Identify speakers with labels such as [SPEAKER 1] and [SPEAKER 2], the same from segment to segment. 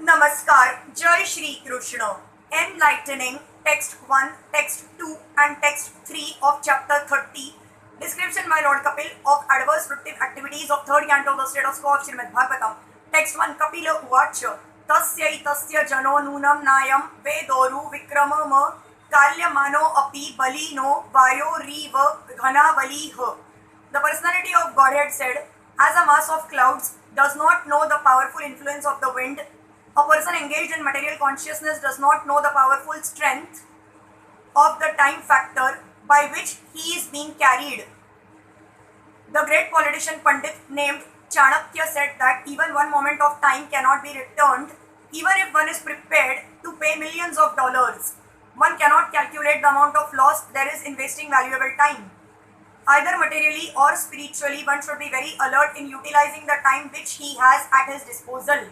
[SPEAKER 1] Namaskar, Jai Shri Krishna. Enlightening text 1, text 2 and text 3 of chapter 30. Description by Lord Kapil of adverse fruitive activities of third canto of the status quo of Srimad Bhagavatam. Text 1. Kapila uvacha tasyai tasya jano nunam nayam vedoru vikramama kalyamano api balino vayo riva ghanavaliha. The personality of Godhead said, as a mass of clouds does not know the powerful influence of the wind, a person engaged in material consciousness does not know the powerful strength of the time factor by which he is being carried. The great politician Pandit named Chanakya said that even one moment of time cannot be returned, even if one is prepared to pay millions of dollars. One cannot calculate the amount of loss there is in wasting valuable time. Either materially or spiritually, one should be very alert in utilizing the time which he has at his disposal.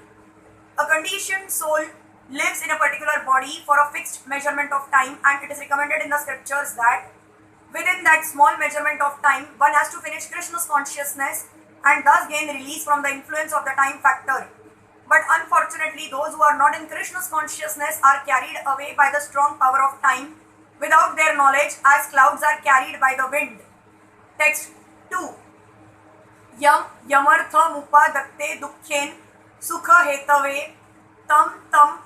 [SPEAKER 1] A conditioned soul lives in a particular body for a fixed measurement of time, and it is recommended in the scriptures that within that small measurement of time, one has to finish Krishna's consciousness and thus gain release from the influence of the time factor. But unfortunately, those who are not in Krishna's consciousness are carried away by the strong power of time without their knowledge, as clouds are carried by the wind. Text 2. Yam yamartha mupadakte dukkhen sukha hetave tam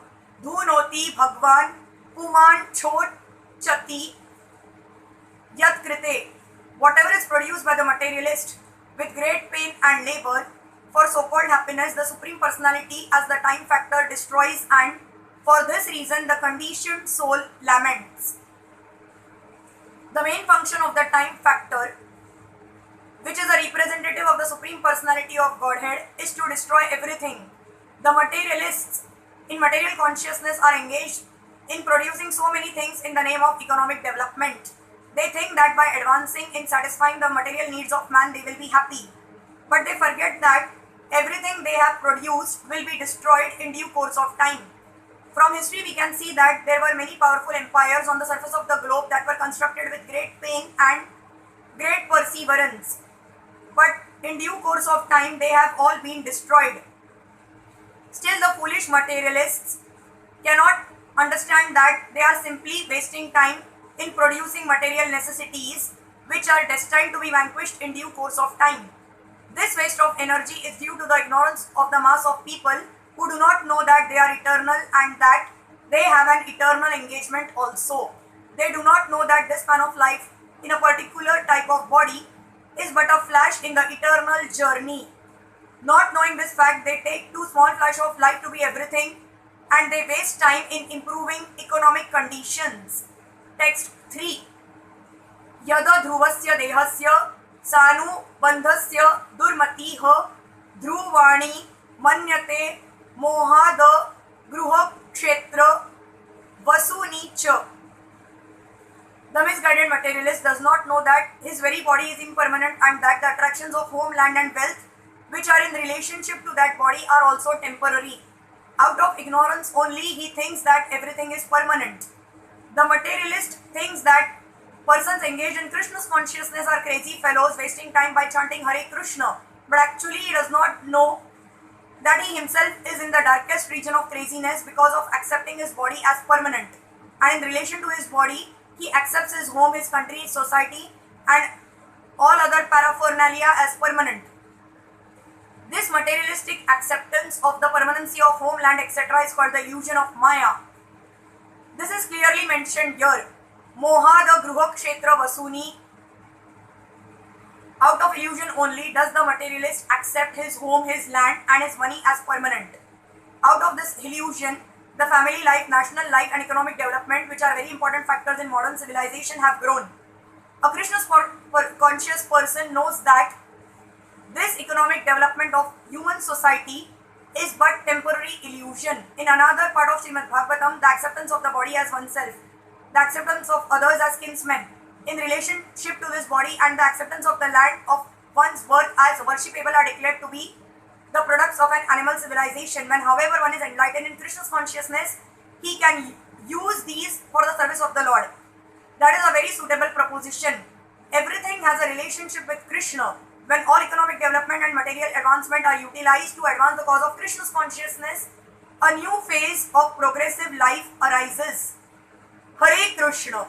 [SPEAKER 1] dhunoti bhagwan puman chot chati yat krite. Whatever is produced by the materialist with great pain and labor for so-called happiness, the Supreme Personality as the time factor destroys, and for this reason the conditioned soul laments. The main function of the time factor, which is a representative of the Supreme Personality of Godhead, is to destroy everything. The materialists in material consciousness are engaged in producing so many things in the name of economic development. They think that by advancing in satisfying the material needs of man, they will be happy. But they forget that everything they have produced will be destroyed in due course of time. From history, we can see that there were many powerful empires on the surface of the globe that were constructed with great pain and great perseverance. But in due course of time, they have all been destroyed. Still, the foolish materialists cannot understand that they are simply wasting time in producing material necessities which are destined to be vanquished in due course of time. This waste of energy is due to the ignorance of the mass of people who do not know that they are eternal and that they have an eternal engagement also. They do not know that this span of life in a particular type of body is but a flash in the eternal journey. Not knowing this fact, they take two small flash of life to be everything, and they waste time in improving economic conditions. Text 3. Yada dhruvasya dehasya sanu bandhasya durmatiha dhruvani manyate mohada gruha kshetra vasuni cha. The misguided materialist does not know that his very body is impermanent and that the attractions of home, land and wealth which are in relationship to that body are also temporary. Out of ignorance only, he thinks that everything is permanent. The materialist thinks that persons engaged in Krishna's consciousness are crazy fellows wasting time by chanting Hare Krishna, but actually he does not know that he himself is in the darkest region of craziness because of accepting his body as permanent. And in relation to his body, he accepts his home, his country, his society and all other paraphernalia as permanent. This materialistic acceptance of the permanency of home, land, etc. is called the illusion of Maya. This is clearly mentioned here. Moha the Gruha Kshetra Vasuni. Out of illusion only does the materialist accept his home, his land and his money as permanent. Out of this illusion, the family life, national life and economic development, which are very important factors in modern civilization, have grown. A Krishna conscious person knows that this economic development of human society is but temporary illusion. In another part of Srimad Bhagavatam, the acceptance of the body as oneself, the acceptance of others as kinsmen, in relationship to this body and the acceptance of the land of one's birth as worshipable are declared to be the products of an animal civilization. When however one is enlightened in Krishna's consciousness, he can use these for the service of the Lord. That is a very suitable proposition. Everything has a relationship with Krishna. When all economic development and material advancement are utilized to advance the cause of Krishna's consciousness, a new phase of progressive life arises. Hare Krishna.